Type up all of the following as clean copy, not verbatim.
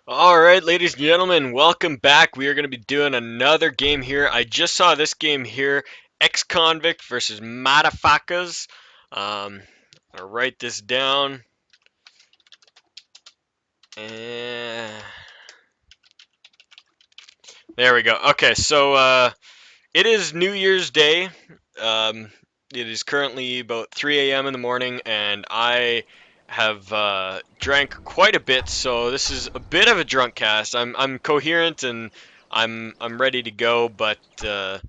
Alright, ladies and gentlemen, welcome back. We are going to be doing another game here. I just saw this game here, Ex-Convict versus Madafakas. I'll write this down. And there we go. Okay, so it is New Year's Day. It is currently about 3 a.m. in the morning, and I have drank quite a bit, so this is a bit of a drunk cast. I'm coherent and I'm ready to go, but there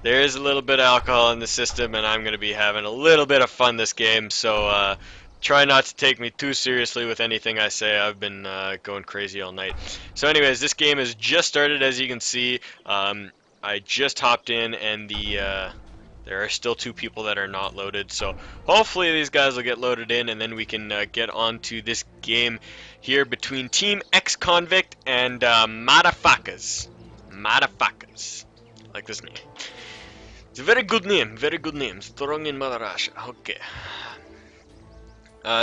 is a little bit of alcohol in the system, and I'm going to be having a little bit of fun this game. So try not to take me too seriously with anything I say. I've been going crazy all night. So, anyways, this game has just started, as you can see. I just hopped in, and there are still two people that are not loaded, so hopefully these guys will get loaded in, and then we can get on to this game here between Team Ex-Convict and Madafakas. Madafakas. I like this name. It's a very good name, Strong in Madarasha. Okay.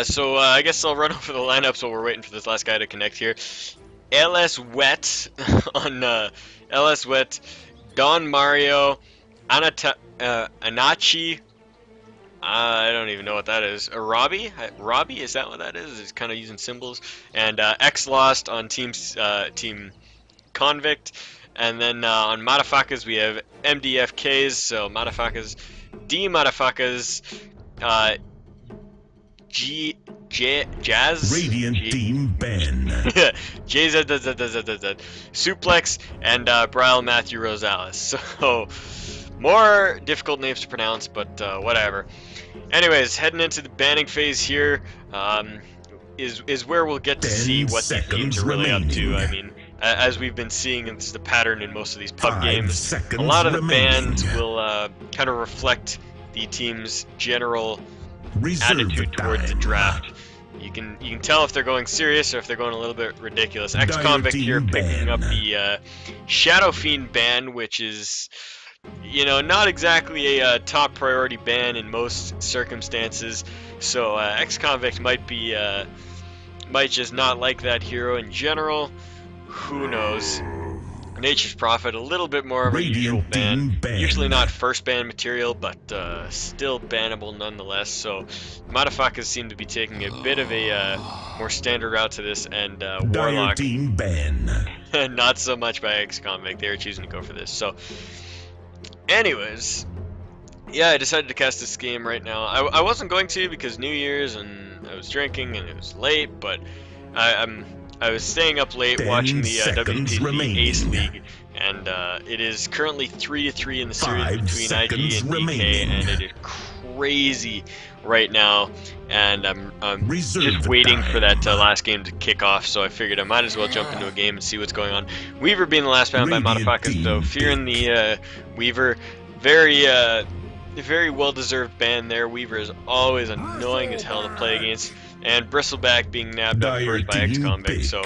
So I guess I'll run over the lineups while we're waiting for this last guy to connect here. LS Wet on LS Wet, Don Mario, Anachi. I don't even know what that is. Robbie? Robbie? Is that what that is? He's kind of using symbols. And X Lost on Team Convict. And then on Madafakas we have MDFKs. So Madafakas, D Madafakas, Jazz, Radiant Team Ben, JZ, Suplex, and Brian Matthew Rosales. So more difficult names to pronounce, but whatever. Anyways, heading into the banning phase here is where we'll get to see what these teams are really up to. I mean, as we've been seeing, it's the pattern in most of these pub games. A lot of the bans will kind of reflect the team's general attitude towards the draft. You can tell if they're going serious or if they're going a little bit ridiculous. Ex-Convict here picking up the Shadow Fiend ban, which is, you know, not exactly a top priority ban in most circumstances. So Ex-Convict might just not like that hero in general. Who knows? Nature's Prophet, a little bit more of a usual ban. Usually not first ban material, but still bannable nonetheless. So Madafakas seem to be taking a bit of a more standard route to this, and Warlock, team ban. not so much by Ex-Convict. They were choosing to go for this. So, anyways, yeah, I decided to cast this game right now. I wasn't going to because New Year's and I was drinking and it was late, but I was staying up late watching the WPC Ace League, and it is currently 3-3 in the series between IG and DK, and it is crazy right now. And I'm just waiting for that last game to kick off, so I figured I might as well jump into a game and see what's going on. Weaver being the last bound by Madafakas, though, fearing the Weaver. Very well-deserved ban there. Weaver is always annoying as hell to play against. And Bristleback being nabbed up first by Ex-Convict, so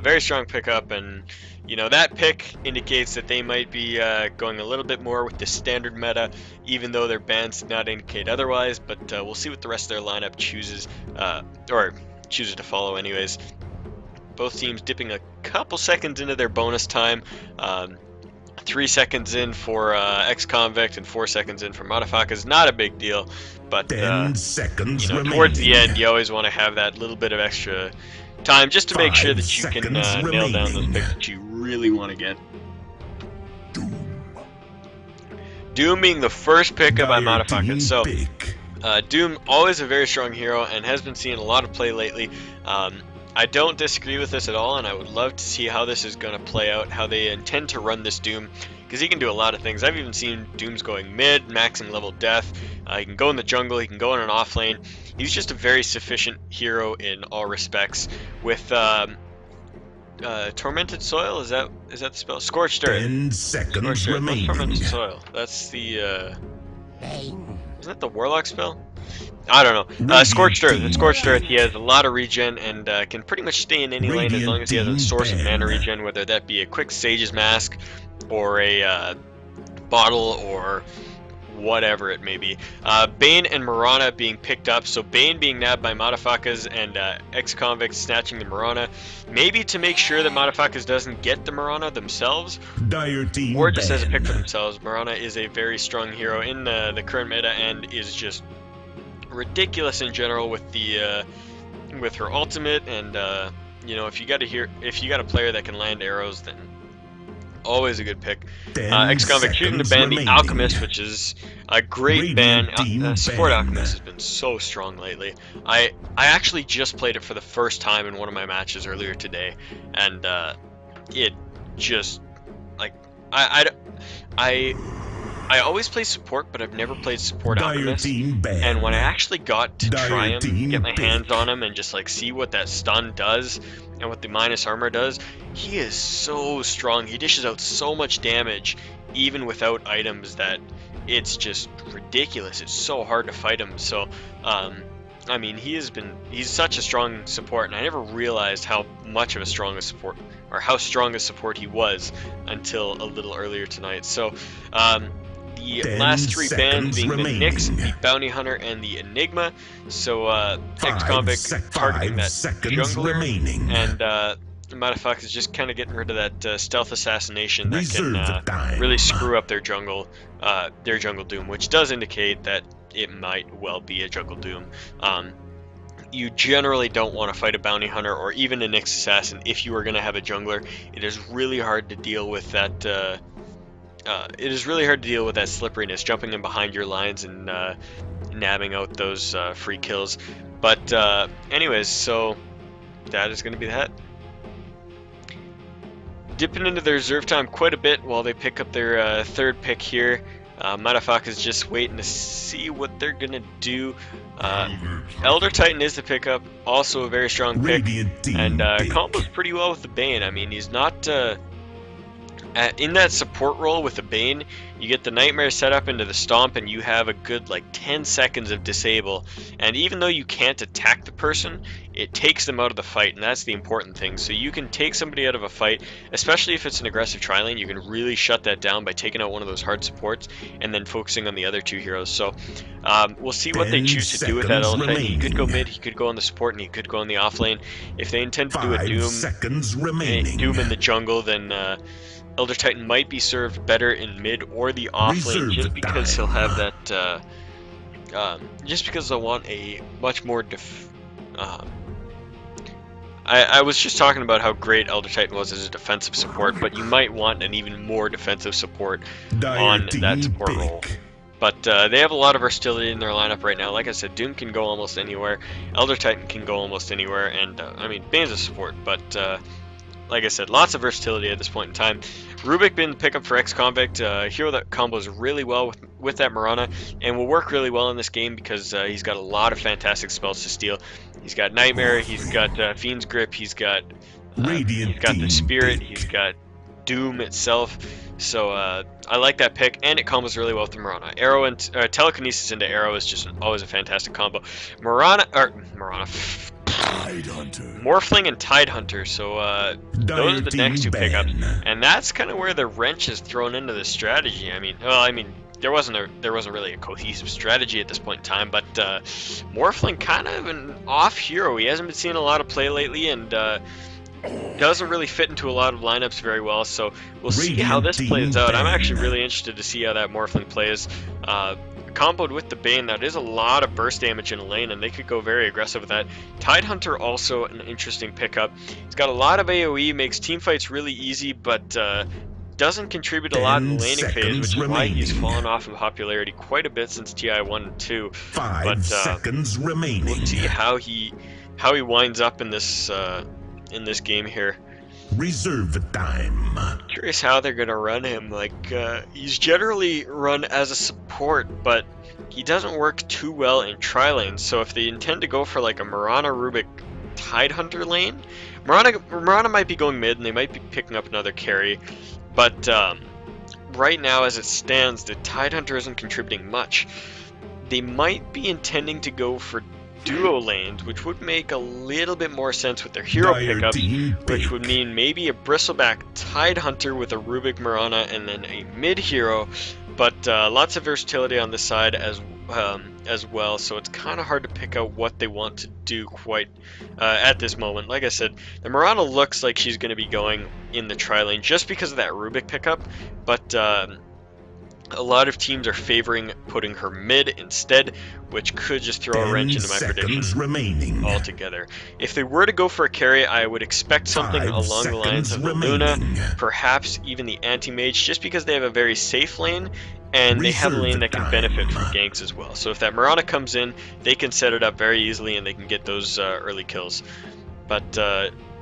very strong pickup, and you know that pick indicates that they might be going a little bit more with the standard meta, even though their bans did not indicate otherwise. But we'll see what the rest of their lineup chooses to follow. Anyways, both teams dipping a couple seconds into their bonus time. 3 seconds in for Ex-Convict and 4 seconds in for Madafakas. Not a big deal, but 10 seconds you know, towards the end, you always want to have that litlittle bit of extra time just to make sure that you can nail down those picks that you really want to get. Doom being the first pick by Madafakas. So Doom, always a very strong hero and has been seeing a lot of play lately. I don't disagree with this at all, and I would love to see how this is going to play out, how they intend to run this Doom, because he can do a lot of things. I've even seen Dooms going mid, maxing level death. He can go in the jungle, he can go in an off lane. He's just a very sufficient hero in all respects. With Tormented Soil, is that the spell? Scorched Earth. 10 seconds remaining. Tormented Soil. That's the isn't that the Warlock spell? I don't know. Scorched Earth. In Scorched Earth, he has a lot of regen and can pretty much stay in any lane as long as he has a source of mana regen, whether that be a quick Sage's Mask or a bottle or whatever it may be. Bane and Mirana being picked up, so Bane being nabbed by Madafakas and ex-convicts snatching the Mirana, maybe to make sure that Madafakas doesn't get the Mirana themselves, or just as a pick for themselves. Mirana is a very strong hero in the current meta and is just ridiculous in general with the with her ultimate, and you know, if you got a player that can land arrows, then always a good pick. Ex-convict choosing to ban the Alchemist, which is a great ban. Support Alchemist has been so strong lately. I actually just played it for the first time in one of my matches earlier today, and it just, like, I always play support, but I've never played support Alchemist. And when I actually got to try him, get my hands on him, and just like see what that stun does and what the minus armor does, he is so strong. He dishes out so much damage, even without items, that it's just ridiculous. It's so hard to fight him. So, I mean, he's such a strong support, and I never realized how much of a strong a support, or how strong a support he was, until a little earlier tonight. So, the last three bans being the Nyx, the Bounty Hunter, and the Enigma. So ex-convict targeting that jungler, and Madafakas is just kind of getting rid of that stealth assassination that can really screw up their jungle doom, which does indicate that it might well be a jungle doom. You generally don't want to fight a Bounty Hunter or even a Nyx assassin if you are going to have a jungler. It is really hard to deal with that. It is really hard to deal with that slipperiness, jumping in behind your lines and nabbing out those free kills. But anyways, so that is going to be that. Dipping into their reserve time quite a bit while they pick up their third pick here. Madafakas is just waiting to see what they're going to do. Elder Titan is the pickup, also a very strong pick, and combos pretty well with the Bane. I mean, he's not... in that support role with the Bane, you get the Nightmare set up into the Stomp, and you have a good like 10 seconds of disable, and even though you can't attack the person, it takes them out of the fight, and that's the important thing. So you can take somebody out of a fight, especially if it's an aggressive tri-lane. You can really shut that down by taking out one of those hard supports and then focusing on the other two heroes. So we'll see what they choose to do with that Elder. He could go mid, he could go on the support, and he could go on the off lane. If they intend to do a Doom in the jungle, then Elder Titan might be served better in mid or the off lane, just because he'll have that, just because they'll want a much more I was just talking about how great Elder Titan was as a defensive support, but you might want an even more defensive support on that support role. But they have a lot of versatility in their lineup right now. Like I said, Doom can go almost anywhere, Elder Titan can go almost anywhere, and I mean, Bane's a support, but like I said, lots of versatility at this point in time. Rubik been the pickup for ex-convict, hero that combos really well with that Mirana, and will work really well in this game because he's got a lot of fantastic spells to steal. He's got Nightmare, he's got Fiend's Grip, he's got the Spirit, he's got Doom itself. So I like that pick, and it combos really well with the Mirana. Arrow and Telekinesis into Arrow is just always a fantastic combo. Morphling and Tidehunter, so those are the next two pickups, and that's kind of where the wrench is thrown into the strategy. I mean, there wasn't really a cohesive strategy at this point in time, but Morphling kind of an off hero. He hasn't been seeing a lot of play lately, and doesn't really fit into a lot of lineups very well, so we'll see how this plays out. I'm actually really interested to see how that Morphling plays. Comboed with the Bane, that is a lot of burst damage in a lane, and they could go very aggressive with that. Tidehunter also an interesting pickup. He's got a lot of AoE, makes teamfights really easy, but doesn't contribute a lot in the laning phase, which is why he's fallen off in popularity quite a bit since TI 1 and 2. But we'll see how he winds up in this game here. Reserve time. Curious how they're gonna run him. Like he's generally run as a support, but he doesn't work too well in tri-lanes. So if they intend to go for like a Mirana Rubik Tidehunter lane, Mirana might be going mid, and they might be picking up another carry. But right now, as it stands, the Tidehunter isn't contributing much. They might be intending to go for duo lanes, which would make a little bit more sense with their hero pickups, which would mean maybe a Bristleback Tidehunter with a Rubik Mirana and then a mid hero, but lots of versatility on this side as well, so it's kind of hard to pick out what they want to do quite at this moment. Like I said, the Mirana looks like she's going to be going in the tri-lane just because of that Rubik pickup, but a lot of teams are favoring putting her mid instead, which could just throw a wrench into my prediction altogether. If they were to go for a carry, I would expect something along the lines of the Luna, perhaps even the anti-mage, just because they have a very safe lane, and they have a lane that can benefit from ganks as well. So if that Mirana comes in, they can set it up very easily, and they can get those early kills. But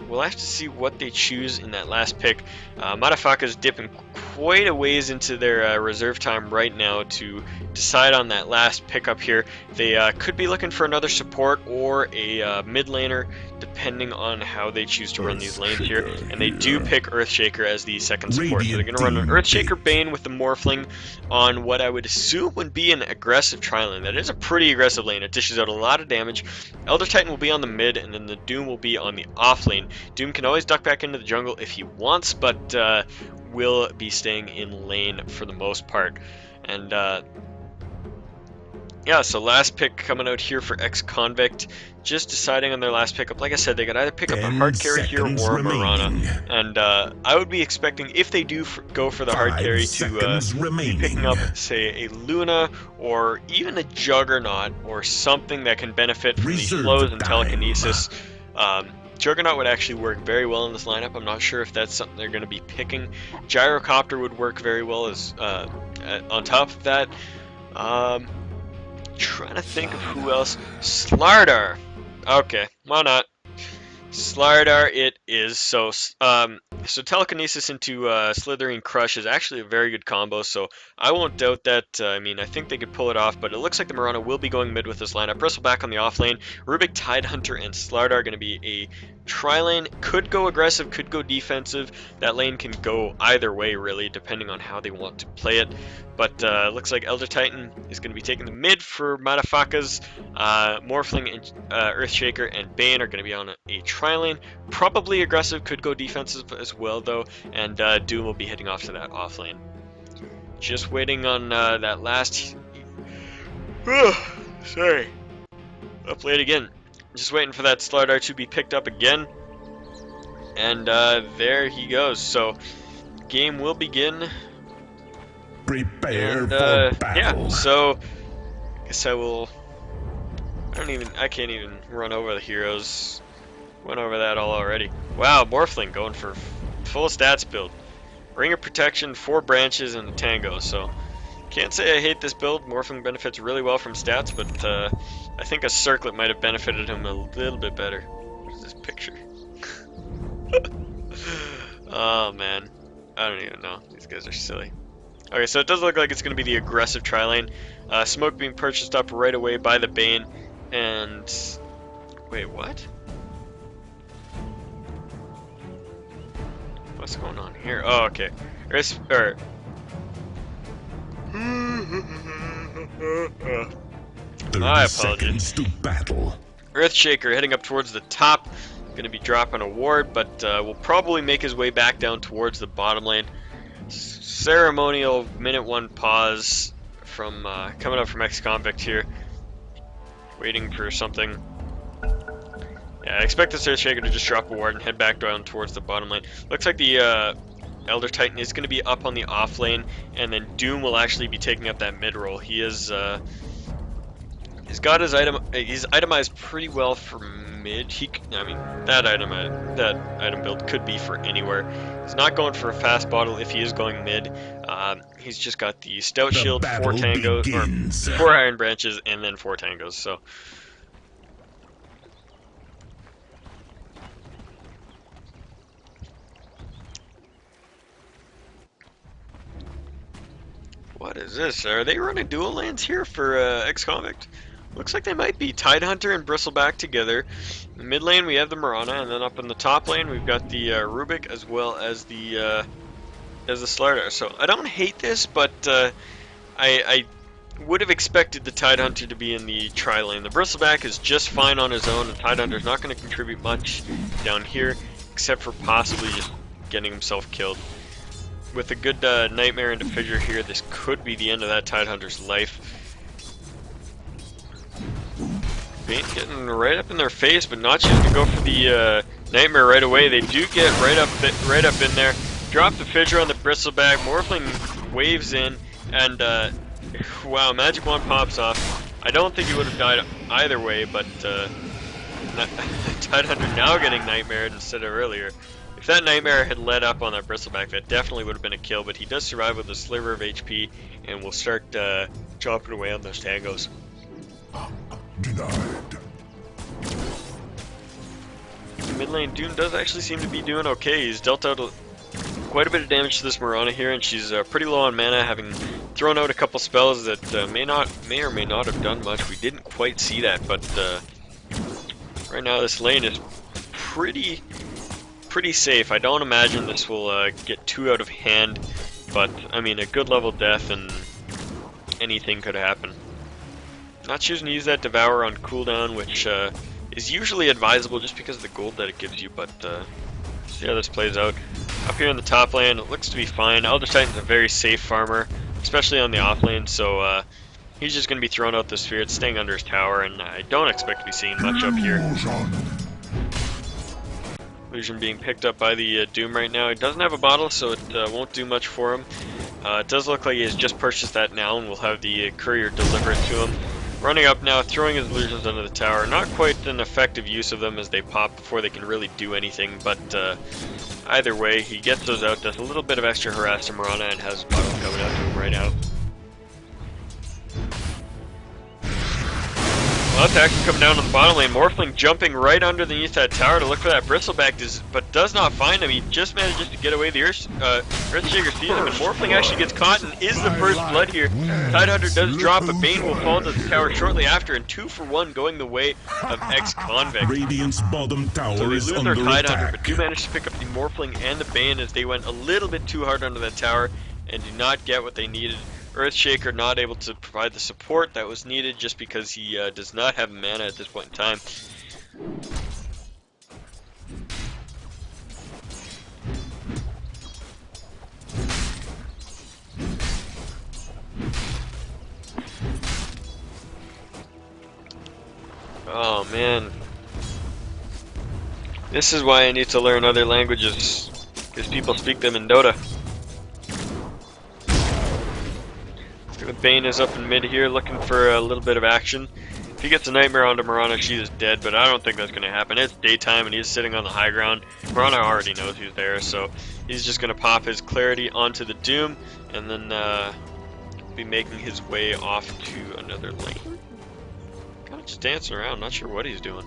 we'll have to see what they choose in that last pick. Madafakas dipping quite a ways into their reserve time right now to decide on that last pickup here. They could be looking for another support or a mid laner, depending on how they choose to run these lanes here. And they do pick Earthshaker as the second support. So they're going to run an Earthshaker Bane with the morphling on what I would assume would be an aggressive tri-lane. That is a pretty aggressive lane. It dishes out a lot of damage. Elder Titan will be on the mid, and then the Doom will be on the off lane. Doom can always duck back into the jungle if he wants, but will be staying in lane for the most part. And yeah, so last pick coming out here for ex-convict, just deciding on their last pickup. Like I said, they could either pick up a hard carry here or a Mirana. And I would be expecting, if they do go for the hard carry, to be picking up, say, a Luna or even a Juggernaut or something that can benefit from these flows and telekinesis. Juggernaut would actually work very well in this lineup. I'm not sure if that's something they're going to be picking. Gyrocopter would work very well as on top of that. Trying to think of who else. Slardar. Okay, why not? Slardar it is. So telekinesis into Slithering Crush is actually a very good combo, so I won't doubt that. I mean, I think they could pull it off, but it looks like the Mirana will be going mid with this lineup. Bristleback on the off lane. Rubik, Tidehunter, and Slardar are going to be a tri-lane. Could go aggressive, could go defensive. That lane can go either way, really, depending on how they want to play it. But looks like Elder Titan is going to be taking the mid for Madafakas. Morphling, and Earthshaker, and Bane are going to be on a tri-lane. Probably aggressive, could go defensive as well, though. And Doom will be heading off to that off lane. Just waiting on that last... sorry. Up late again. Just waiting for that Slardar to be picked up again. And there he goes. So, game will begin. Prepare for battle. Yeah, so I guess I can't even run over the heroes. Went over that all already. Wow, Morphling going for full stats build. Ring of Protection, 4 branches, and a Tango. So can't say I hate this build. Morphling benefits really well from stats, but I think a Circlet might have benefited him a little bit better. What's this picture? Oh man, I don't even know. These guys are silly. Okay, so it does look like it's going to be the aggressive tri-lane. Smoke being purchased up right away by the Bane. And... wait, what? What's going on here? Oh, okay. My apologies. To battle. Earthshaker heading up towards the top. Going to be dropping a ward, but will probably make his way back down towards the bottom lane. Ceremonial minute 1 pause from coming up from ex-convict here. Waiting for something. Yeah, I expect this Earthshaker to just drop a ward and head back down towards the bottom lane. Looks like the Elder Titan is going to be up on the off lane, and then Doom will actually be taking up that mid role. He is he's got his he's itemized pretty well for mid. I mean, that item build could be for anywhere. He's not going for a fast bottle if he is going mid. He's just got the Stout Shield, 4 tangos, or 4 Iron Branches, and then 4 tangos. So. What is this? Are they running dual lanes here for ex-convict? Looks like they might be. Tidehunter and Bristleback together. In the mid lane we have the Mirana, and then up in the top lane we've got the Rubik as well as the Slardar. So I don't hate this, but I would have expected the Tidehunter to be in the tri-lane. The Bristleback is just fine on his own. The Tidehunter is not going to contribute much down here, except for possibly just getting himself killed. with a good Nightmare into Fissure here, this could be the end of that Tidehunter's life. Bane getting right up in their face, but not choosing to go for the Nightmare right away. They do get right up in there. Drop the Fissure on the Bristleback. Morphling waves in, and wow, Magic Wand pops off. I don't think he would have died either way, but Tidehunter now getting Nightmared instead of earlier. If that Nightmare had led up on that Bristleback, that definitely would have been a kill, but he does survive with a sliver of HP, and will start chopping away on those tangos. Denied. Mid lane Doom does actually seem to be doing okay. He's dealt out quite a bit of damage to this Mirana here, and she's pretty low on mana, having thrown out a couple spells that may or may not have done much. We didn't quite see that, but right now this lane is pretty safe. I don't imagine this will get too out of hand, but I mean, a good level death and anything could happen. Not choosing to use that Devour on cooldown, which is usually advisable just because of the gold that it gives you, but see how this plays out. Up here in the top lane, it looks to be fine. Elder Titan's a very safe farmer, especially on the off lane, so he's just going to be throwing out the spirits, staying under his tower, and I don't expect to be seeing much up here. Illusion being picked up by the Doom right now. He doesn't have a bottle, so it won't do much for him. It does look like he has just purchased that now, and we'll have the courier deliver it to him. Running up now, throwing his illusions under the tower. Not quite an effective use of them as they pop before they can really do anything, but either way, he gets those out, does a little bit of extra harass to Mirana, and has a bottle coming out to him right now. Well, that's actually coming down on the bottom lane. Morphling jumping right underneath that tower to look for that Bristleback, but does not find him. He just manages to get away. The Earthshaker sees him, and Morphling actually gets caught and is the first blood here. Tidehunter does drop, but Bane will fall to the tower shortly after, and 2 for 1 going the way of ex-Convict. Radiant's bottom tower So they is lose their under Tidehunter, attack. but do manage to pick up the Morphling and the Bane as they went a little bit too hard under that tower and do not get what they needed. Earthshaker not able to provide the support that was needed just because he does not have mana at this point in time. Oh man. This is why I need to learn other languages, because people speak them in Dota. The Bane is up in mid here, looking for a little bit of action. If he gets a Nightmare onto Mirana, she is dead, but I don't think that's going to happen. It's daytime, and he's sitting on the high ground. Mirana already knows who's there, so he's just going to pop his Clarity onto the Doom, and then be making his way off to another lane. Kind of just dancing around, not sure what he's doing.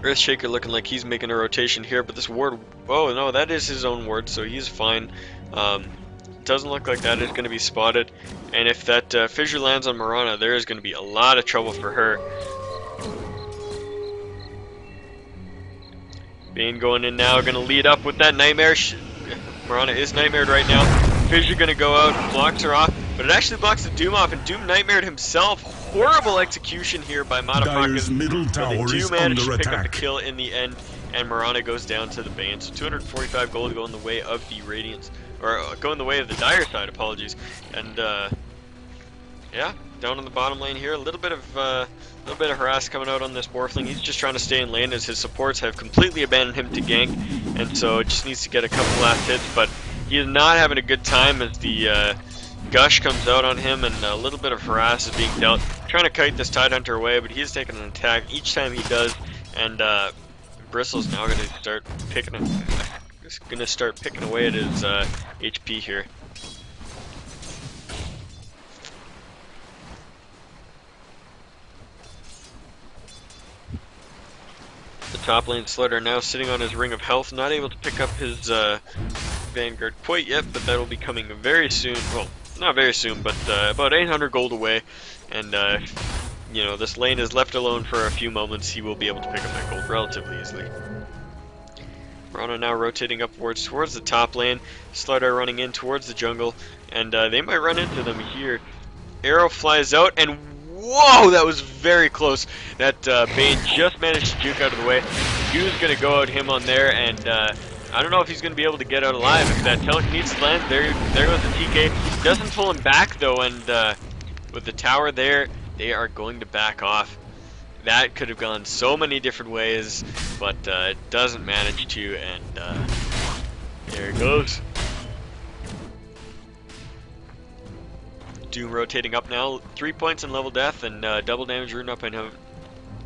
Earthshaker looking like he's making a rotation here, but this ward, oh no, that is his own ward, so he's fine. Doesn't look like that is going to be spotted, and if that Fissure lands on Mirana, there is going to be a lot of trouble for her. Bane going in now, going to lead up with that Nightmare. Mirana is Nightmared right now. Fissure going to go out, blocks her off, but it actually blocks the Doom off, and Doom Nightmared himself. Horrible execution here by Madafakas, middle tower but they do is manage under to pick up the attack. kill in the end, and Mirana goes down to the Bane. So 245 gold going the way of the Radiance, or going the way of the Dire side, apologies. And yeah, down in the bottom lane here, a little bit of harass coming out on this Morphling. He's just trying to stay in lane as his supports have completely abandoned him to gank, and so just needs to get a couple last hits, but he is not having a good time as the Gush comes out on him, and a little bit of harass is being dealt. Trying to kite this Tidehunter away, but he's taking an attack each time he does, and Bristle's now going to start picking away at his HP here. The top lane Slaughter now sitting on his Ring of Health, not able to pick up his Vanguard quite yet, but that will be coming very soon. Well, not very soon, but about 800 gold away, and you know, this lane is left alone for a few moments. He will be able to pick up that gold relatively easily. Mirana now rotating upwards towards the top lane. Slaughter running in towards the jungle, and they might run into them here. Arrow flies out, and whoa, that was very close. That Bane just managed to juke out of the way. He was going to go out him on there, and I don't know if he's going to be able to get out alive. If that telekinesis lands, there goes the TK. Doesn't pull him back though, and with the tower there, they are going to back off. That could have gone so many different ways, but it doesn't manage to, and there it goes. Doom rotating up now, 3 points in level death, and double damage rune up. I know.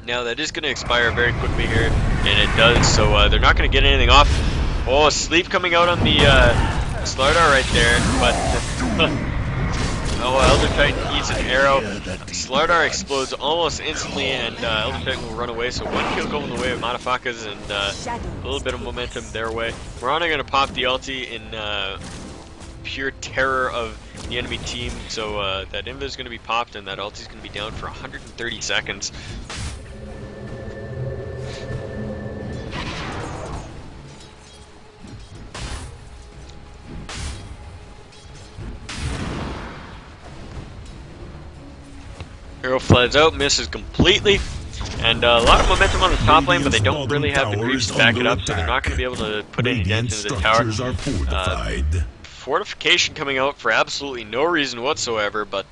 Now that is going to expire very quickly here, and it does, so they're not going to get anything off. Oh, sleep coming out on the Slardar right there, but oh, Elder Titan eats an arrow. Slardar explodes almost instantly, and Elder Titan will run away, so one kill going the way of Madafakas, and a little bit of momentum their way. Mirana going to pop the ulti in pure terror of the enemy team, so that invis is going to be popped, and that ulti is going to be down for 130 seconds. Arrow flies out, misses completely, and a lot of momentum on the top lane, but they don't really have the creeps to back it up, so they're not going to be able to put any dent into the tower. Fortification coming out for absolutely no reason whatsoever, but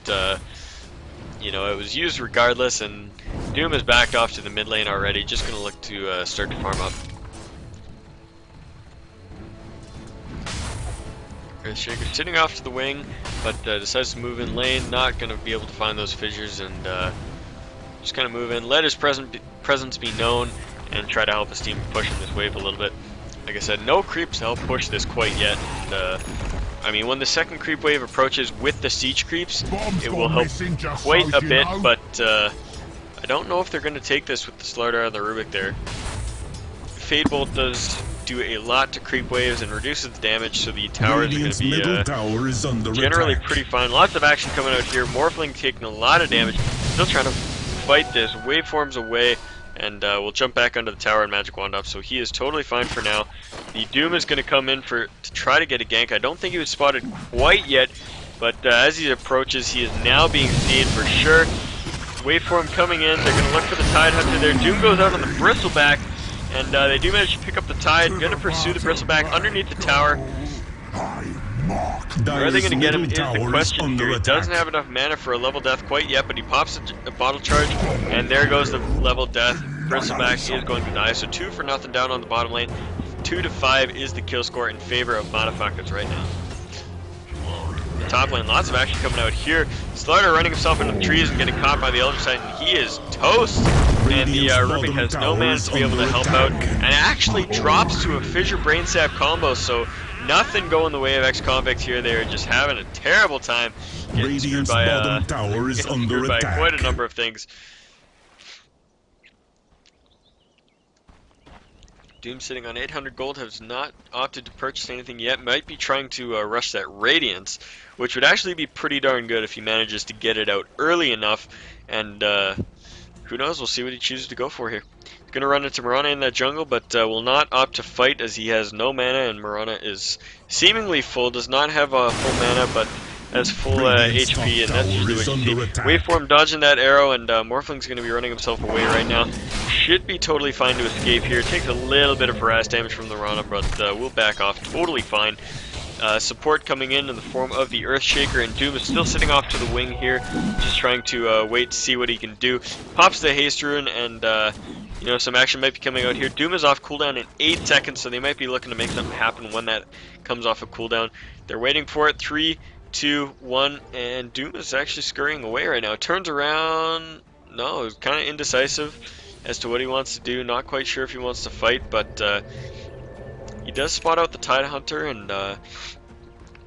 you know, it was used regardless, and Doom has backed off to the mid lane already, just going to look to start to farm up. Earthshaker sitting off to the wing, but decides to move in lane, not going to be able to find those fissures, and just kind of move in, let his presence be known, and try to help his team push in this wave a little bit. Like I said, no creeps to help push this quite yet, and I mean, when the second creep wave approaches with the siege creeps, it will help quite a bit, but I don't know if they're going to take this with the Slardar and the Rubik there. Fade Bolt does do a lot to creep waves and reduces the damage, so the towers are going to be generally pretty fine. Lots of action coming out here. Morphling taking a lot of damage, still trying to fight this. Waveforms away, and we'll jump back onto the tower and magic wand up, so he is totally fine for now. The Doom is going to come in to try to get a gank. I don't think he was spotted quite yet, but as he approaches, he is now being seen for sure. Waveform coming in, they're going to look for the Tide Hunter there. Doom goes out on the Bristleback, and they do manage to pick up the Tide. Going to pursue the Bristleback underneath the tower. Where are they going to get him is the question here. He doesn't have enough mana for a level death quite yet, but he pops a bottle charge, and there goes the level death. Bristleback is going to die, so 2-0 down on the bottom lane. 2-5 is the kill score in favor of Madafakas right now. The top lane, lots of action coming out here. Slardar running himself into the trees and getting caught by the Elder Titan. He is toast, and the Rubik has no mana to be able to help out, and actually drops to a Fissure Brain Sap combo, so nothing going the way of ex-convict here. They're just having a terrible time getting screwed by quite a number of things. Doom sitting on 800 gold, has not opted to purchase anything yet. Might be trying to rush that Radiance, which would actually be pretty darn good if he manages to get it out early enough. And who knows, we'll see what he chooses to go for here. He's going to run into Mirana in that jungle, but will not opt to fight as he has no mana, and Mirana is seemingly full, does not have full mana, but has full HP, and that's usually what you see. Waveform dodging that arrow, and Morphling's going to be running himself away right now. Should be totally fine to escape here. Takes a little bit of harass damage from the Mirana, but we'll back off totally fine. Support coming in the form of the Earthshaker, and Doom is still sitting off to the wing here, just trying to wait to see what he can do. Pops the haste rune, and you know, some action might be coming out here. Doom is off cooldown in 8 seconds, so they might be looking to make something happen when that comes off of cooldown. They're waiting for it. 3, 2, 1, and Doom is actually scurrying away right now. Turns around. No, he's kind of indecisive as to what he wants to do. Not quite sure if he wants to fight, but he does spot out the Tide Hunter, and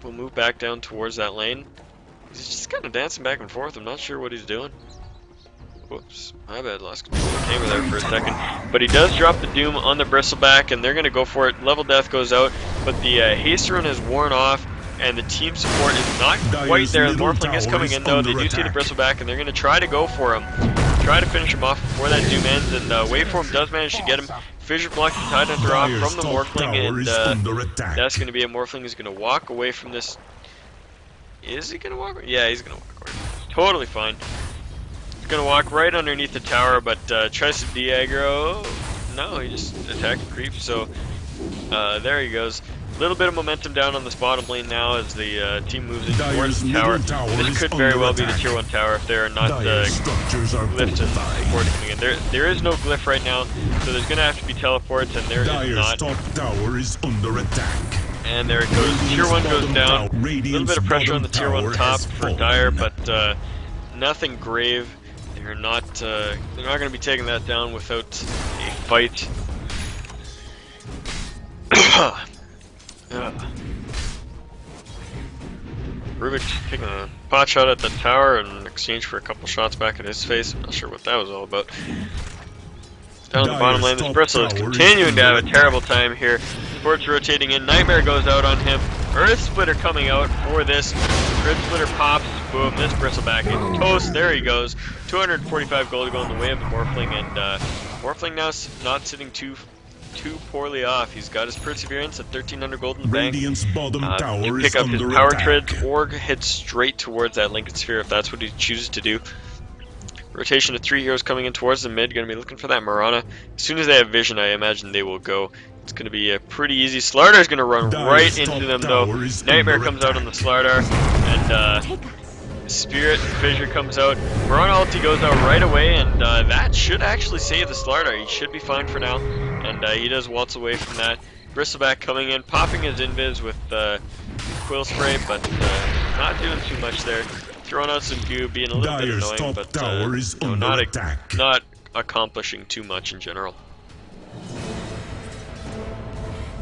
we'll move back down towards that lane. He's just kind of dancing back and forth. I'm not sure what he's doing. Whoops, my bad, lost control of the camera there for a second. But he does drop the Doom on the Bristleback, and they're going to go for it. Level Death goes out, but the haste rune has worn off, and the team support is not quite there. The Morphling is coming in, though. They do see the Bristleback, and they're going to try to go for him. Try to finish him off before that Doom ends, and Waveform does manage to get him. Fissure blocks the Tide Hunter off from the Morphling, and that's going to be a Morphling who's going to walk away from this. Is he going to walk? Yeah, he's going to walk away. Totally fine. He's going to walk right underneath the tower, but tries to de-aggro. No, he just attacked the creep, so There he goes. A little bit of momentum down on this bottom lane now as the team moves in towards the tower. This could very well be the tier 1 tower if there are not structures are glyphs and support coming in. There is no glyph right now, so there's going to have to be teleports, and there is not. top tower is under attack. And there it goes. Tier 1 goes down. A little bit of pressure on the tier 1 top for Dire, but nothing grave. They're not going to be taking that down without a fight. Rubik taking a pot shot at the tower in exchange for a couple shots back at his face. I'm not sure what that was all about. Down the bottom lane, this Bristle is continuing to have a terrible time here. Sports rotating in. Nightmare goes out on him. Earth Splitter coming out for this. Earth Splitter pops. Boom. This Bristleback is toast. There he goes. 245 gold to go in the way of the Morphling. And Morphling now not sitting too poorly off. He's got his Perseverance at 1300 gold in the bank. Can pick up his power treads or head straight towards that Lincoln Sphere if that's what he chooses to do. Rotation of 3 heroes coming in towards the mid. Going to be looking for that Marana. As soon as they have vision, I imagine they will go. It's going to be a pretty easy. Slardar is going to run right into them though. Nightmare comes out on the Slardar, and Spirit Fissure comes out. Marana ulti goes out right away, and that should actually save the Slardar. He should be fine for now, and he does waltz away from that. Bristleback coming in, popping his invis with Quill Spray, but not doing too much there. Throwing out some goo, being a little bit annoying, but not accomplishing too much in general.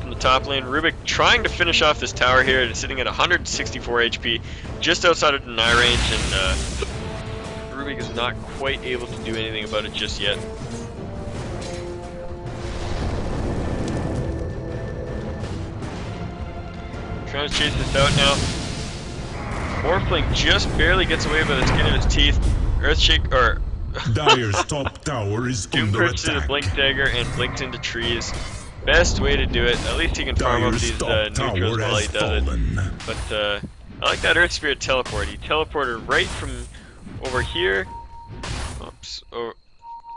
From the top lane, Rubik trying to finish off this tower here. It's sitting at 164 HP, just outside of deny range, and Rubik is not quite able to do anything about it just yet. Trying to chase this out now. Morphling just barely gets away by the skin of his teeth. Earthshake, or Dire's top tower is Doom under crits to the Blink Dagger and blinks into trees. Best way to do it. At least he can farm up these neutrals while he does it. But I like that Earth Spirit teleport. He teleported right from over here, oops,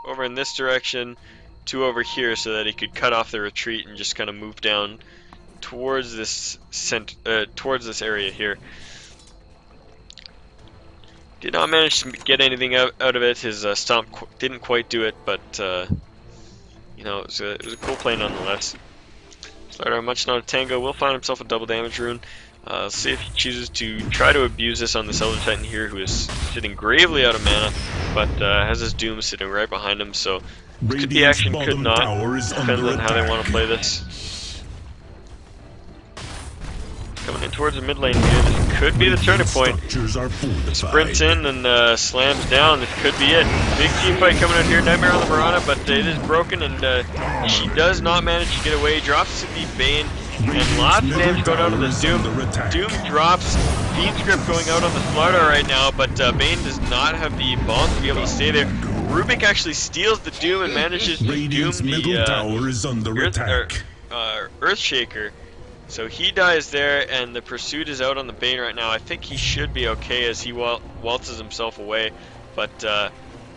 over in this direction to over here, so that he could cut off the retreat and just kind of move down towards this area here. Did not manage to get anything out of it. His stomp didn't quite do it, but you know, it was a cool play nonetheless. Slardar, much not a tango, will find himself a double damage rune. See if he chooses to try to abuse this on this Elder Titan here, who is sitting gravely out of mana, but has his Doom sitting right behind him, so could be action, could not. Depends on how they want to play this. Coming in towards the mid lane here, this could be the turning point. Sprints in and slams down, this could be it. Big team fight coming out here, Nightmare on the Marana, but it is broken, and she does not manage to get away. Drops to the Bane, and lots of damage going out on the Doom. Doom drops, Fiend's Grip going out on the Slardar right now, but Bane does not have the balls to be able to stay there. Rubik actually steals the Doom and manages to Doom the Earthshaker. So he dies there, and the pursuit is out on the Bane right now. I think he should be okay as he waltzes himself away. But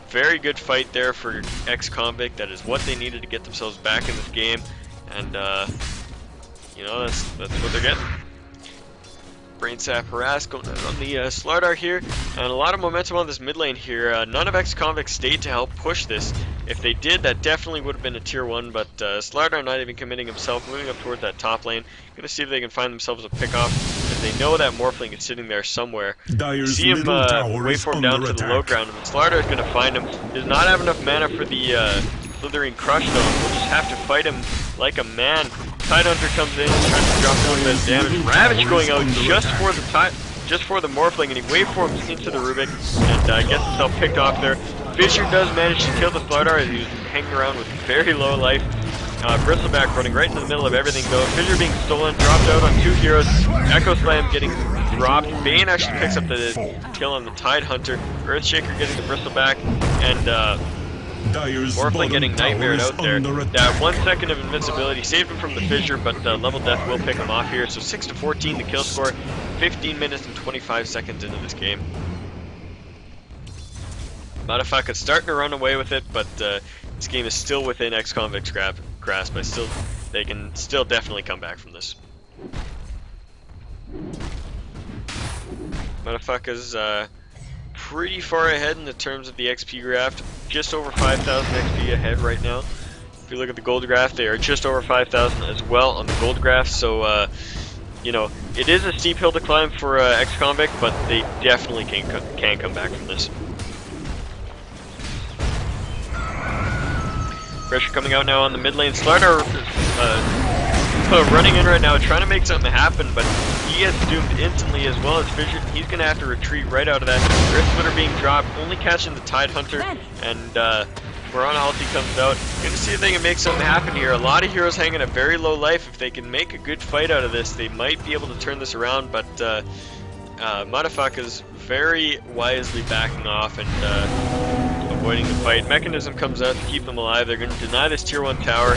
very good fight there for ex-convict. That is what they needed to get themselves back in this game. And, you know, that's what they're getting. Brain Sap Harass going on the Slardar here, and a lot of momentum on this mid lane here. None of ex-convicts stayed to help push this. If they did, that definitely would have been a tier 1, but Slardar not even committing himself, moving up towards that top lane. Gonna see if they can find themselves a pick off, as they know that Morphling is sitting there somewhere. See him wait for him down to the low ground, and Slardar is gonna find him. Does not have enough mana for the Slithering Crush though, we'll just have to fight him like a man. Tidehunter comes in, tries to drop a little bit of damage. Ravage going out just for the Morphling, and he waveforms into the Rubik and gets himself picked off there. Fissure does manage to kill the Slardar as he was hanging around with very low life. Bristleback running right into the middle of everything though. Fissure being stolen, dropped out on 2 heroes. Echo Slam getting dropped. Bane actually picks up the kill on the Tidehunter. Earthshaker getting the Bristleback, and Morphling getting nightmared out there. That 1 second of invincibility saved him from the fissure, but level death will pick him off here. So 6-14 the kill score, 15 minutes and 25 seconds into this game. Madafakas starting to run away with it, but this game is still within ex-convict's grasp. I still they can still definitely come back from this. Madafakas pretty far ahead in the terms of the XP graph, just over 5,000 XP ahead right now. If you look at the gold graph, they are just over 5,000 as well on the gold graph, so you know, it is a steep hill to climb for Ex-Convict, but they definitely can come back from this. Pressure coming out now on the mid lane. Slardar running in right now, trying to make something happen, but he gets doomed instantly as well as Fisher. He's going to have to retreat right out of that. Earth Splitter being dropped, only catching the Tide Hunter, and Mirana ulti comes out. Going to see if they can make something happen here. A lot of heroes hanging at very low life. If they can make a good fight out of this, they might be able to turn this around, but Madafakas very wisely backing off and avoiding the fight. Mechanism comes out to keep them alive. They're going to deny this tier 1 tower,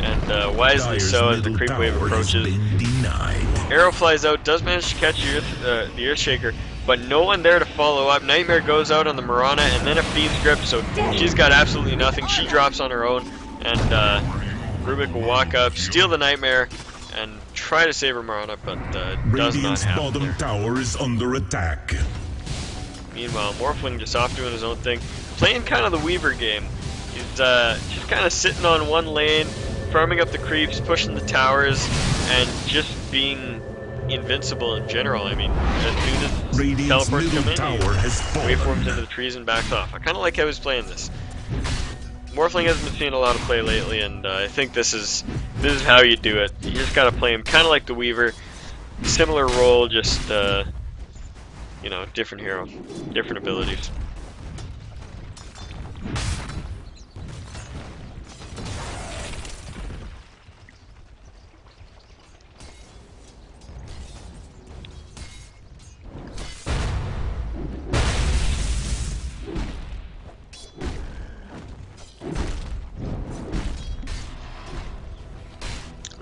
and wisely so as the creep wave approaches. Arrow flies out, does manage to catch the Earthshaker, but no one there to follow up. Nightmare goes out on the Mirana, and then a Fiend's Grip, so she's got absolutely nothing. She drops on her own, and Rubik will walk up, steal the Nightmare, and try to save her Mirana, but does not happen. Bottom tower is under attack. Meanwhile, Morphling just off doing his own thing, playing kind of the Weaver game. He's just kind of sitting on one lane, farming up the creeps, pushing the towers, and just being invincible in general. I mean, as soon as teleports come in, he waveforms into the trees and backs off. I kind of like how he's playing this. Morphling hasn't been seeing a lot of play lately, and I think this is how you do it. You just gotta play him kind of like the Weaver, similar role, just you know, different hero, different abilities.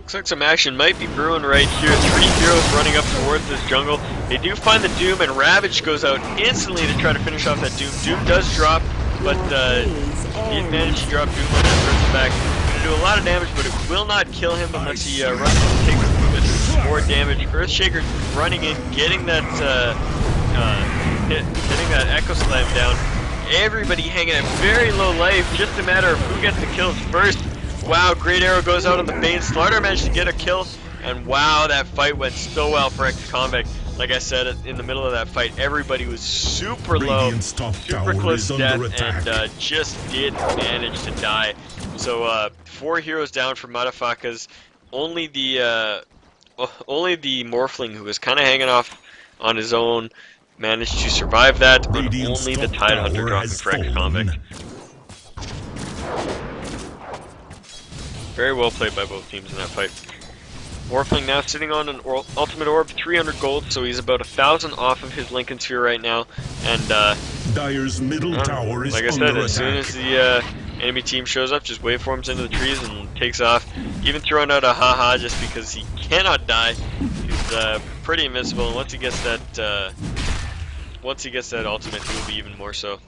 Looks like some action might be brewing right here. 3 heroes running up towards this jungle. They do find the Doom, and Ravage goes out instantly to try to finish off that Doom. Doom does drop, but he managed to drop Doom on that first back. Going to do a lot of damage, but it will not kill him unless he runs and takes a little bit more damage. Earthshaker running in, getting that hitting that Echo Slam down. Everybody hanging at very low life, just a matter of who gets the kills first. Wow, great arrow goes out on the Bane. Slardar managed to get a kill, and wow, that fight went so well for Ex-Convict. Like I said, in the middle of that fight, everybody was super low, super close to death, and just did manage to die. So 4 heroes down for Madafakas. Only the Morphling, who was kind of hanging off on his own, managed to survive that, but only the Tide Hunter dropping for Ex-Convict. Very well played by both teams in that fight. Morphling now sitting on an ultimate orb, 300 gold, so he's about 1,000 off of his Lincoln Sphere right now. And Dire's middle tower is like I said, as soon as the enemy team shows up, just waveforms into the trees and takes off. Even throwing out a haha just because he cannot die. He's pretty invincible, and once he gets that ultimate, he will be even more so.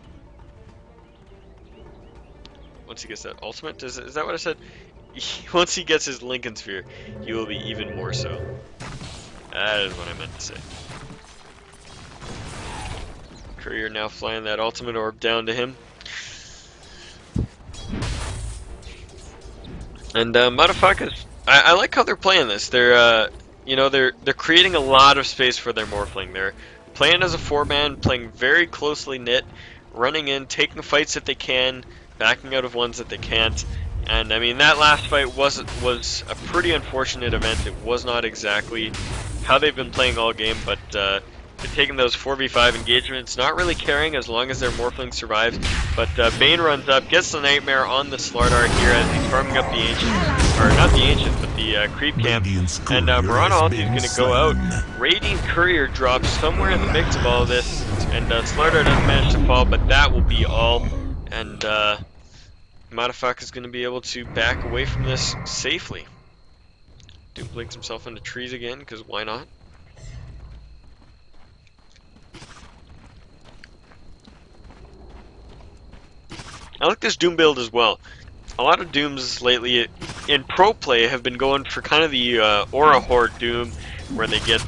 Once he gets that ultimate, is that what I said? Once he gets his Lincoln Sphere, he will be even more so. That is what I meant to say. Courier now flying that ultimate orb down to him. And Madafakas, I like how they're playing this. They're you know, they're creating a lot of space for their Morphling. They're playing as a 4-man, playing very closely knit, running in, taking fights that they can, backing out of ones that they can't. And I mean, that last fight was a pretty unfortunate event. It was not exactly how they've been playing all game, but they're taking those 4v5 engagements, not really caring as long as their Morphling survives. But Bane runs up, gets the Nightmare on the Slardar here as he's farming up the Ancient, or not the Ancient, but the Creep Camp. And Mirana ulti is going to go out. Radiant Courier drops somewhere in the mix of all of this, and Slardar doesn't manage to fall, but that will be all. And Madafakas is going to be able to back away from this safely. Doom blinks himself into trees again, because why not? I like this Doom build as well. A lot of Dooms lately in pro play have been going for kind of the Aura Horde Doom, where they get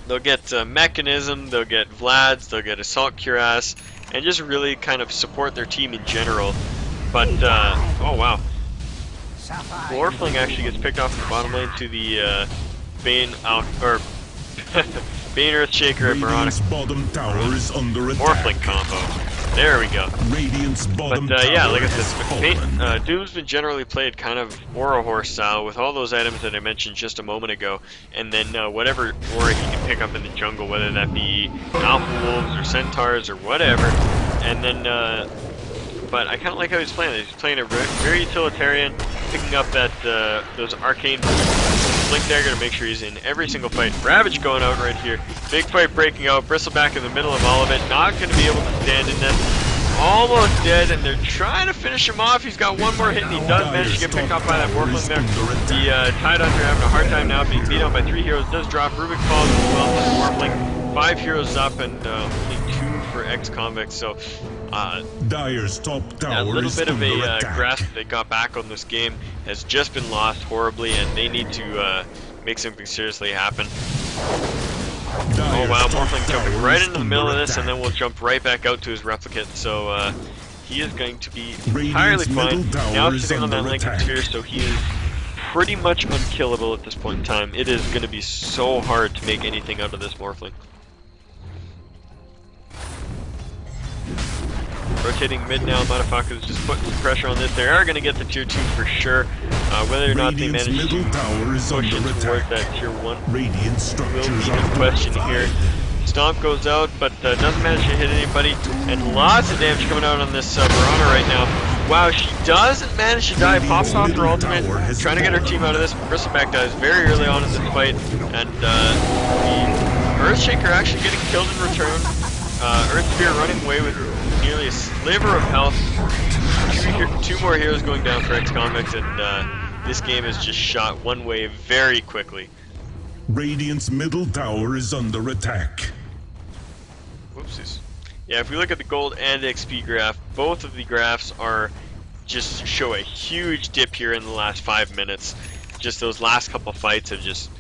they'll get Mechanism, they'll get Vlad's, they'll get Assault Cuirass, and just really kind of support their team in general. But oh wow, Morphling actually gets picked off in the bottom lane to the Bane or Bane Earthshaker and Radiant's bottom tower is under attack. Morphling combo. There we go. Radiant's bottom But yeah, tower like I has said, Doom's been generally played kind of Aura Horse style with all those items that I mentioned just a moment ago, and then whatever Aura he can pick up in the jungle, whether that be Alpha Wolves or Centaurs or whatever, and then but I kind of like how he's playing it. He's playing it very utilitarian, picking up that those arcane Blink Dagger to make sure he's in every single fight. Ravage going out right here. Big fight breaking out. Bristleback in the middle of all of it. Not going to be able to stand in this. Almost dead, and they're trying to finish him off. He's got one more hit, and he does manage to get picked off by that Morphling there. The Tide Hunter having a hard time now, being beat out by 3 heroes. Does drop. Rubik falls as well as Morphling. 5 heroes up, and only 2 for ex-convicts. So Dire's top tower that little bit of a attack. grasp they got back on this game has just been lost horribly, and they need to make something seriously happen. Oh wow, Morphling jumping right into the middle of this, and then we'll jump right back out to his replicant. So he is going to be entirely fine. Now sitting on that Lincoln Sphere, so he is pretty much unkillable at this point in time. It is going to be so hard to make anything out of this Morphling. Rotating mid now, Madafakas is just putting some pressure on this. They are going to get the tier 2 for sure. Whether or not they manage to push it towards that tier 1 will be the question here. Stomp goes out, but doesn't manage to hit anybody. And lots of damage coming out on this Mirana right now. Wow, she doesn't manage to die. Pops off her ultimate, trying to get her team out of this. Bristleback dies very early on in this fight. And the Earthshaker actually getting killed in return. Earth Spear running away with nearly a sliver of health. 2 more heroes going down for ex-convicts, and this game is just shot one way very quickly. Radiant's middle tower is under attack. Whoopsies. Yeah, if we look at the gold and XP graph, both of the graphs are just show a huge dip here in the last 5 minutes. Just those last couple fights have just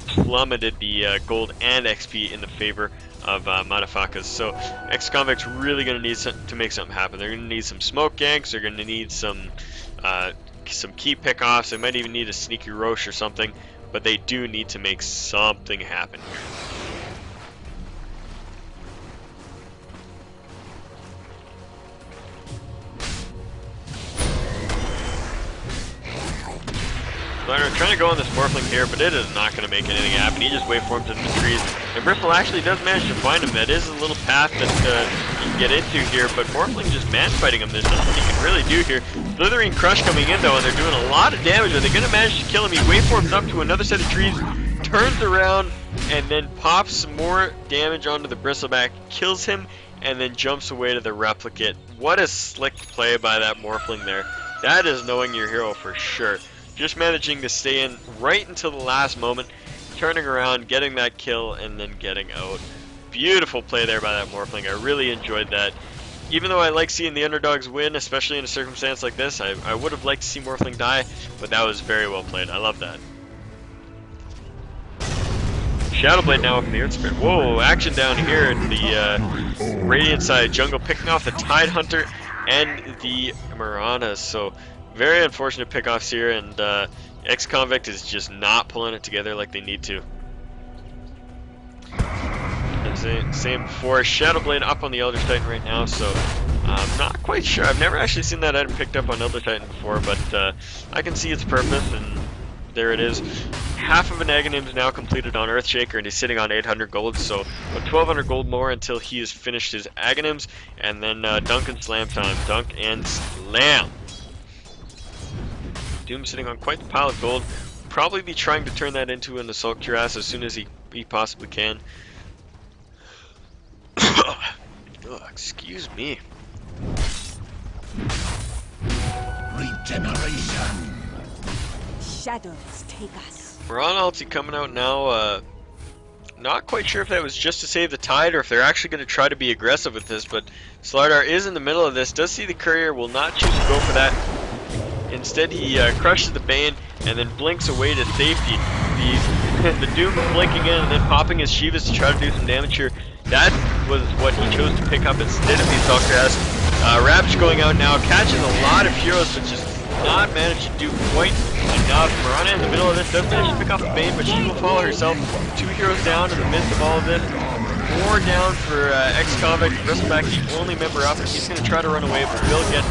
plummeted the gold and XP in the favor of Madafakas. So ex-convicts really going to need to make something happen. They're going to need some smoke ganks. They're going to need some key pickoffs. They might even need a sneaky Roche or something. But they do need to make something happen here. Slider trying to go on this Morphling here, but it is not going to make anything happen. He just waveforms into the trees. And Bristle actually does manage to find him. That is a little path that you can get into here, but Morphling just man-fighting him. There's nothing he can really do here. Slithering Crush coming in, though, and they're doing a lot of damage. Are they going to manage to kill him? He waveforms up to another set of trees, turns around, and then pops some more damage onto the Bristleback, kills him, and then jumps away to the Replicate. What a slick play by that Morphling there. That is knowing your hero for sure. Just managing to stay in right until the last moment, turning around, getting that kill, and then getting out. Beautiful play there by that Morphling. I really enjoyed that. Even though I like seeing the underdogs win, especially in a circumstance like this, I would have liked to see Morphling die, but that was very well played. I love that. Shadowblade now with the Earth Spirit. Whoa, action down here in the Radiant side jungle, picking off the Tide Hunter and the Maranas. So very unfortunate pickoffs here, and ex-convict is just not pulling it together like they need to. Same before. Shadowblade up on the Elder Titan right now, so I'm not quite sure. I've never actually seen that item picked up on Elder Titan before, but I can see its purpose, and there it is. Half of an Aghanim is now completed on Earthshaker, and he's sitting on 800 gold, so about 1200 gold more until he has finished his Aghanims, and then Dunk and Slam time. Dunk and Slam. Doom sitting on quite the pile of gold. Probably be trying to turn that into an Assault Cuirass as soon as he possibly can. Oh, excuse me. Regeneration. Shadows take us. We're on ulti coming out now. Not quite sure if that was just to save the Tide or if they're actually going to try to be aggressive with this, but Slardar is in the middle of this. Does see the courier, will not choose to go for that. Instead, he crushes the Bane and then blinks away to safety. The Doom blinking in and then popping his Shivas to try to do some damage here. That was what he chose to pick up instead of the Assault Grasp. Ravage going out now, catches a lot of heroes, but just not managed to do quite enough. Mirana in the middle of this does manage to pick off the Bane, but she will follow herself. 2 heroes down in the midst of all of this. 4 down for Ex-Convict. Bristleback, the only member up, and he's going to try to run away, but will get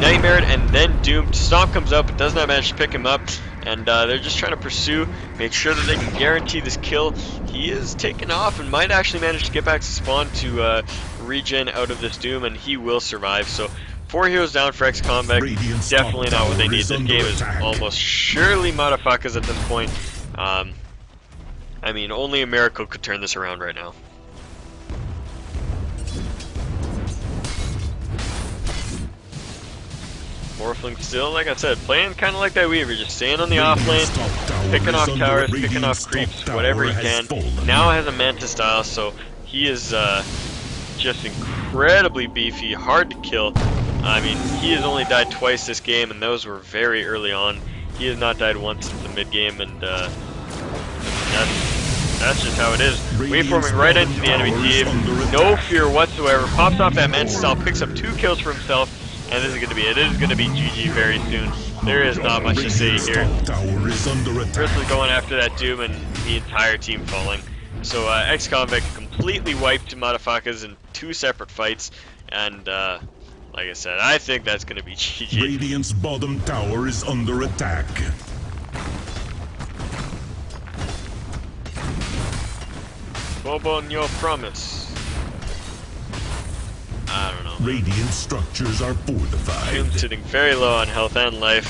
Nightmared and then doomed. Stomp comes up, but does not manage to pick him up. And they're just trying to pursue, make sure that they can guarantee this kill. He is taken off and might actually manage to get back to spawn to regen out of this Doom, and he will survive. So 4 heroes down for Ex-Convict. Definitely not what they need. This game is almost surely Madafakas at this point. I mean, only a miracle could turn this around right now. Morphling still, like I said, playing kind of like that Weaver, just staying on the off lane, picking off towers, picking off creeps, whatever he can. Now has a Manta style, so he is just incredibly beefy, hard to kill. I mean, he has only died twice this game, and those were very early on. He has not died once since the mid game, and that's just how it is. Waveforming right into the enemy team, no fear whatsoever. Pops off that Manta style, picks up 2 kills for himself. And this is going to be it. It is going to be GG very soon. There is not much to say here. Bristle's going after that Doom and the entire team falling. So Ex-Convict completely wiped Madafakas in 2 separate fights. And like I said, I think that's going to be GG. Radiant's bottom tower is under attack. Bobo on your promise. I don't know. Radiant structures are fortified. Doom sitting very low on health and life.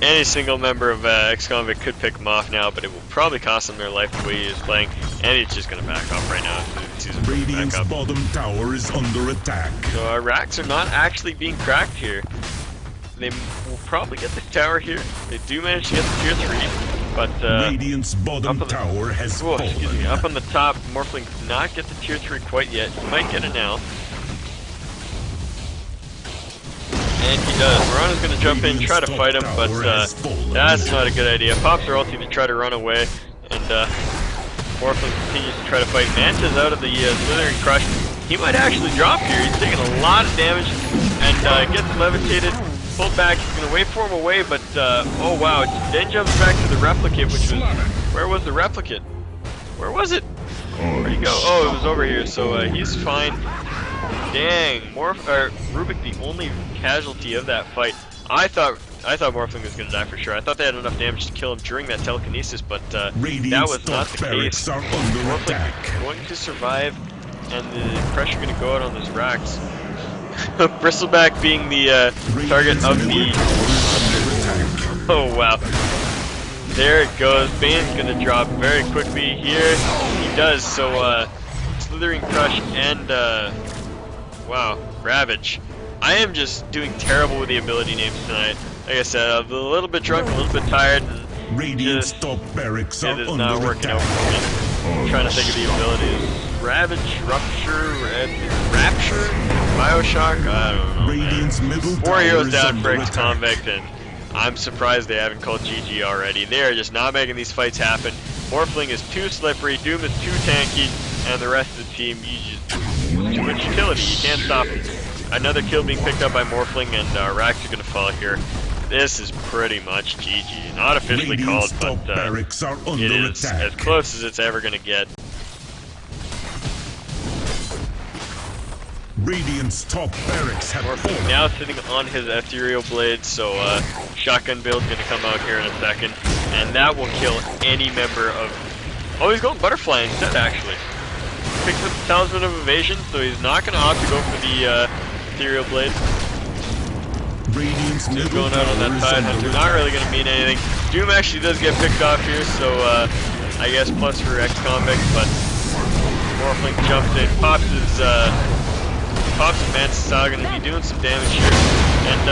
Any single member of Ex-Convict could pick him off now, but it will probably cost him their life the way he is playing. And he's just going to back off right now. Radiant's bottom tower is under attack. So our racks are not actually being cracked here. They will probably get the tower here. They do manage to get the tier 3, but Radiant's bottom tower has fallen. Excuse me, up on the top, Morphling did not get the tier 3 quite yet. He might get it now. And he does. Mirana's going to jump in, try to fight him, but that's not a good idea. Pops her ulti to try to run away, and Morphling continues to try to fight. Manta's out of the Slithering Crush. He might actually drop here. He's taking a lot of damage, and gets levitated, pulled back. He's going to wait for him away, but oh wow, it then jumps back to the Replicate, which was... Where was the Replicate? Where was it? Where'd he go? Oh, it was over here, so he's fine. Dang, Rubik the only casualty of that fight. I thought Morphling was going to die for sure. I thought they had enough damage to kill him during that telekinesis, but that was not the case. Morphling going to survive, and the pressure going to go out on those racks. Bristleback being the target of the... Oh wow. There it goes. Bane's going to drop very quickly here. He does, so Slithering Crush and... wow, Ravage. I am just doing terrible with the ability names tonight. Like I said, I'm a little bit drunk, a little bit tired, and Radiant's top barracks are it is not working out for me. I'm trying to think of the abilities. Ravage, Rupture, Rapture, Bioshock, I don't know. Radiant's middle 4 heroes down for Ex-Convict, and I'm surprised they haven't called GG already. They are just not making these fights happen. Morphling is too slippery, Doom is too tanky, and the rest of the team, too much utility, you can't stop it. Another kill being picked up by Morphling, and racks are going to fall here. This is pretty much GG. Not officially called, but it is as close as it's ever going to get. Radiant's top barracks have Morphling now sitting on his Ethereal Blade, so shotgun build going to come out here in a second, and that will kill any member of... Oh, he's going Butterfly instead, actually. Picks up the Talisman of Evasion, so he's not going to opt to go for the Ethereal Blade. Radiant's Just going out on that side hunter, not really going to mean anything. Doom actually does get picked off here, so I guess plus for Ex-Convict, but Morphling jumps in, pops his Manta style, going to be doing some damage here, and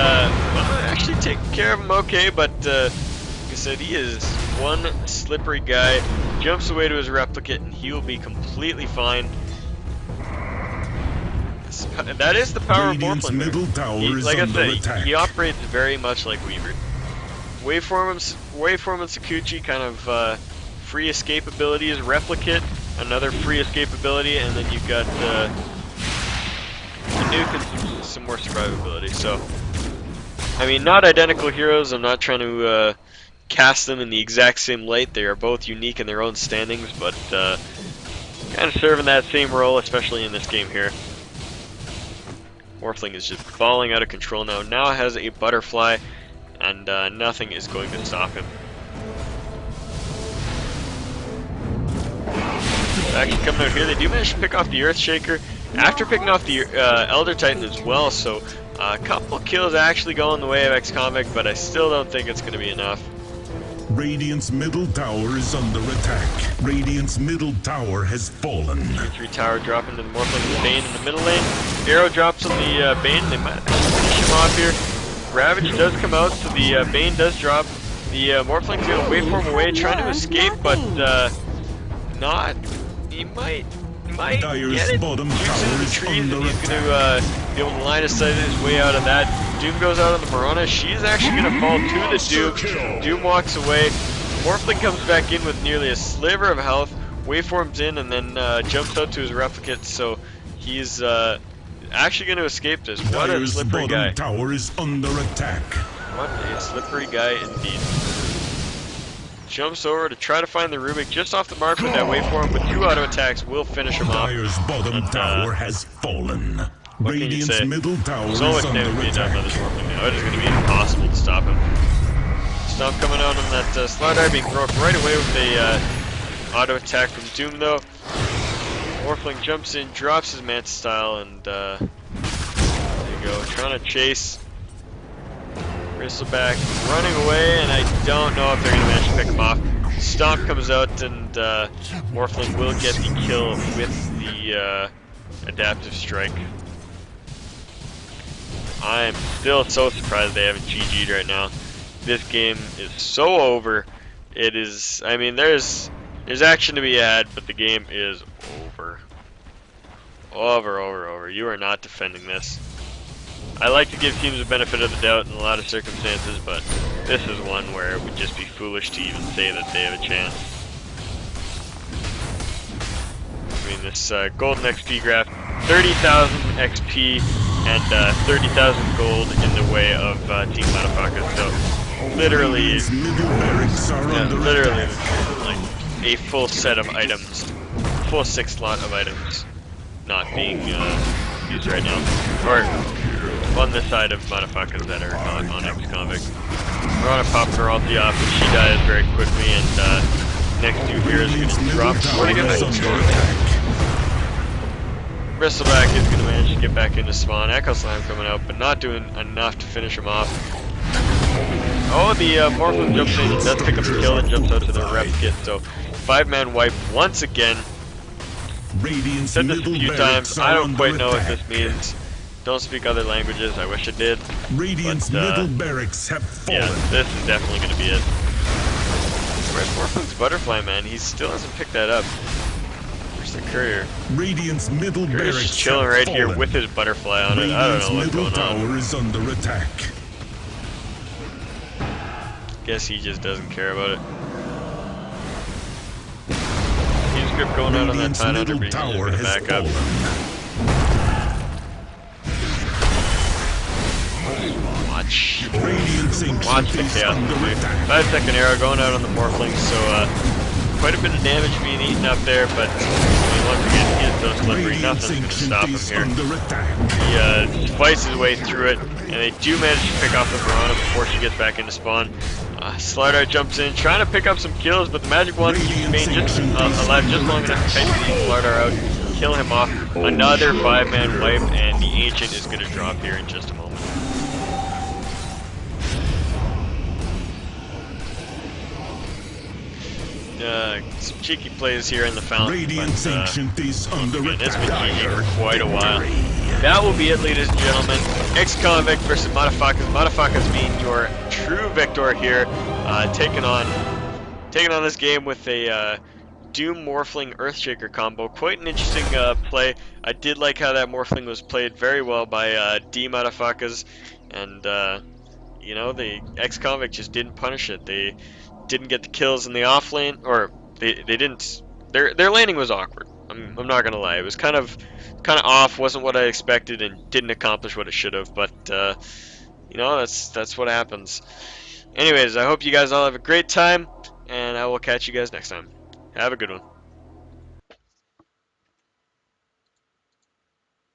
actually taking care of him okay, but like I said, he is one slippery guy. Jumps away to his Replicate, and he will be completely fine. That is the power Radiant's of middle morphling. tower is Like I under said, attack. he operates very much like Weaver. Waveform and Sakuchi kind of free escape abilities. Replicate, another free escape ability, and then you've got the Nuke and some more survivability. So, I mean, not identical heroes. I'm not trying to cast them in the exact same light. They are both unique in their own standings, but kind of serving that same role, especially in this game here. Morphling is just balling out of control now. Now has a butterfly, and nothing is going to stop him. Actually coming out here, they do manage to pick off the Earthshaker after picking off the Elder Titan as well, so a couple kills actually go in the way of Xconvict, but I still don't think it's going to be enough. Radiant's middle tower is under attack. Radiant's middle tower has fallen. Tier 3 tower dropping to the Morphling and Bane in the middle lane. Arrow drops on the Bane, they might finish him off here. Ravage does come out, so the Bane does drop. The Morphling's going to waveform away, trying to escape, but not. He might Dire's get it. bottom Shoots tower into the is trees, under and he's going to be able to line of sight his way out of that. Doom goes out on the Marana. She's actually going to fall to the Doom. Doom walks away. Morphling comes back in with nearly a sliver of health. Waveforms in and then jumps out to his replicate. So he's actually going to escape this. What a Dire's slippery bottom guy. tower is under attack. What a slippery guy indeed. Jumps over to try to find the Rubik just off the mark with that waveform, but 2 auto attacks will finish him off. Dire's bottom And, tower has fallen. what can you Radiant's say? middle tower So is much damage under being done by this attack. Morphling now. It is going to be impossible to stop him. Stomp coming out on that Slide Dart, being broke right away with a auto attack from Doom though. Morphling jumps in, drops his Manta style, and there you go, trying to chase. Bristleback running away, and I don't know if they're going to manage to pick him off. Stomp comes out, and Morphling will get the kill with the adaptive strike. I'm still so surprised they haven't GG'd right now. This game is so over. It is, I mean, there's action to be had, but the game is over. Over. You are not defending this. I like to give teams the benefit of the doubt in a lot of circumstances, but this is one where it would just be foolish to even say that they have a chance. I mean, this golden XP graph, 30,000 XP and 30,000 gold in the way of Team Madafakas. So literally, Radiant's middle barracks are under literally attack. like a full set of items, full 6 slot of items not being used right now, or on this side of Madafakas that are not on Xconvict. Marana popped her ulti off, but she dies very quickly, and next 2 heroes are going Radiant's to middle drop. tower What are going is to under attack. Bristleback is going to manage to get back into spawn. Echo Slam coming out, but not doing enough to finish him off. Oh, the Morphling jumps in, does pick up the kill, and jumps out to the rep kit. So 5-man wipe once again. Radiant's Said this a middle few barracks times. are I don't under quite know what attack. this means. Don't speak other languages. I wish I did. Radiant's But, middle barracks have fallen. Yeah, this is definitely going to be it. Where's Morphling's butterfly, man? He still hasn't picked that up. Where's the courier? Radiant's middle Courier's barracks just chilling have right here fallen. with his butterfly on it. I don't Radiant's know what's middle going on. tower is under attack. Guess he just doesn't care about it. Team script going out on that Radiant's Tidehunter, middle but he's just tower going to has back up. fallen. Watch. Radiant's Watch ancient the is chaos. under attack. 5-second arrow going out on the Morphling, so quite a bit of damage being eaten up there, but I mean, once again, he is so slippery, Radiant's nothing's going to ancient stop him is here. under attack. He fights his way through it, and they do manage to pick off the Verona before she gets back into spawn. Slider jumps in, trying to pick up some kills, but the magic wand keeps Bane just alive just long enough to take Slider out, kill him off. Another 5-man wipe, and the Ancient is going to drop here in just a moment. Some cheeky plays here in the fountain. Radiant's but, ancient is under again, it's been attack. GG for quite a while. That will be it, ladies and gentlemen. Xconvict versus Madafakas. Madafakas being your true victor here, taking on this game with a Doom Morphling Earthshaker combo. Quite an interesting play. I did like how that Morphling was played very well by D Madafakas, and you know, the ex-convict just didn't punish it. They didn't get the kills in the off lane, or they didn't. Their laning was awkward. I'm not gonna lie. It was kind of off. Wasn't what I expected, and didn't accomplish what it should have. But you know, that's what happens. Anyways, I hope you guys all have a great time, and I will catch you guys next time. Have a good one.